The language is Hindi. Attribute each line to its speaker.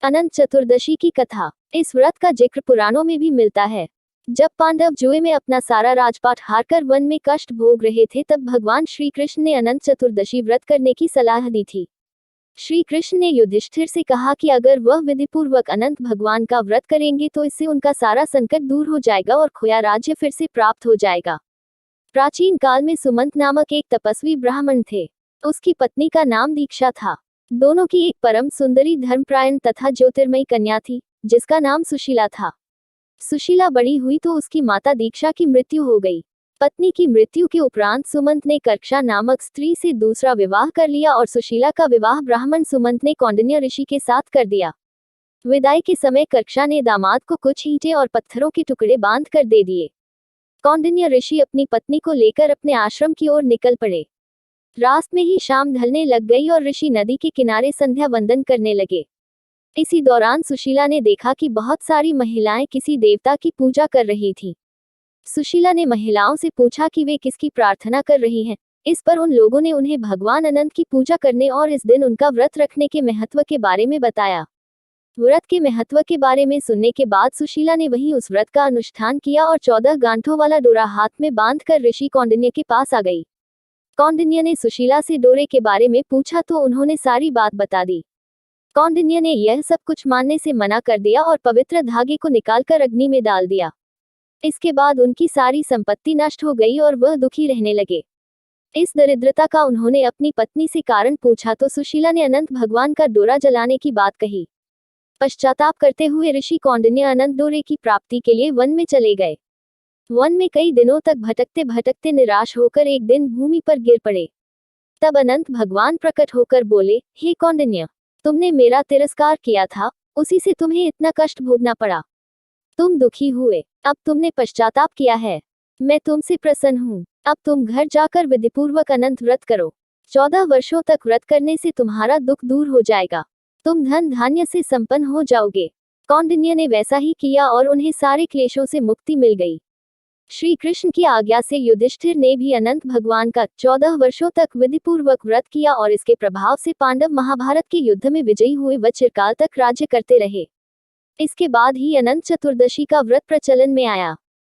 Speaker 1: अनंत चतुर्दशी की कथा। इस व्रत का जिक्र पुराणों में भी मिलता है। जब पांडव जुए में अपना सारा राजपाट हारकर वन में कष्ट भोग रहे थे, तब भगवान श्री कृष्ण ने अनंत चतुर्दशी व्रत करने की सलाह दी थी। श्री कृष्ण ने युधिष्ठिर से कहा कि अगर वह विधिपूर्वक अनंत भगवान का व्रत करेंगे तो इससे उनका सारा संकट दूर हो जाएगा और खोया राज्य फिर से प्राप्त हो जाएगा। प्राचीन काल में सुमंत नामक एक तपस्वी ब्राह्मण थे। उसकी पत्नी का नाम दीक्षा था। दोनों की एक परम सुंदरी धर्मप्रायण तथा ज्योतिर्मयी कन्या थी, जिसका नाम सुशीला था। सुशीला बड़ी हुई तो उसकी माता दीक्षा की मृत्यु हो गई। पत्नी की मृत्यु के उपरांत सुमंत ने कर्क्षा नामक स्त्री से दूसरा विवाह कर लिया और सुशीला का विवाह ब्राह्मण सुमंत ने कौंडिन्य ऋषि के साथ कर दिया। विदाई के समय कर्क्षा ने दामाद को कुछ ईंटें और पत्थरों के टुकड़े बांध कर दे दिए। कौंडिन्य ऋषि अपनी पत्नी को लेकर अपने आश्रम की ओर निकल पड़े। रात में ही शाम ढलने लग गई और ऋषि नदी के किनारे संध्या वंदन करने लगे। इसी दौरान सुशीला ने देखा कि बहुत सारी महिलाएं किसी देवता की पूजा कर रही थीं। सुशीला ने महिलाओं से पूछा कि वे किसकी प्रार्थना कर रही हैं। इस पर उन लोगों ने उन्हें भगवान अनंत की पूजा करने और इस दिन उनका व्रत रखने के महत्व के बारे में बताया। व्रत के महत्व के बारे में सुनने के बाद सुशीला ने वहीं उस व्रत का अनुष्ठान किया और 14 गांठों वाला डोरा हाथ में बांधकर ऋषि कौंडिन्य के पास आ गई। कौंडिन्य ने सुशीला से डोरे के बारे में पूछा तो उन्होंने सारी बात बता दी। कौंडिन्य ने यह सब कुछ मानने से मना कर दिया और पवित्र धागे को निकालकर अग्नि में डाल दिया। इसके बाद उनकी सारी संपत्ति नष्ट हो गई और वह दुखी रहने लगे। इस दरिद्रता का उन्होंने अपनी पत्नी से कारण पूछा तो सुशीला ने अनंत भगवान का डोरा जलाने की बात कही। पश्चाताप करते हुए ऋषि कौंडिन्य अनंत डोरे की प्राप्ति के लिए वन में चले गए। वन में कई दिनों तक भटकते भटकते निराश होकर एक दिन भूमि पर गिर पड़े। तब अनंत भगवान प्रकट होकर बोले, हे कौंडिन्य, तुमने मेरा तिरस्कार किया था, उसी से तुम्हें इतना कष्ट भोगना पड़ा। तुम दुखी हुए, अब तुमने पश्चाताप किया है। मैं तुमसे प्रसन्न हूँ। अब तुम घर जाकर विधिपूर्वक अनंत व्रत करो। 14 वर्षों तक व्रत करने से तुम्हारा दुख दूर हो जाएगा। तुम धन धान्य से संपन्न हो जाओगे। कौंडिन्य ने वैसा ही किया और उन्हें सारे क्लेशों से मुक्ति मिल गई। श्री कृष्ण की आज्ञा से युधिष्ठिर ने भी अनंत भगवान का 14 वर्षों तक विधिपूर्वक व्रत किया और इसके प्रभाव से पांडव महाभारत के युद्ध में विजयी हुए व चिरकाल तक राज्य करते रहे। इसके बाद ही अनंत चतुर्दशी का व्रत प्रचलन में आया।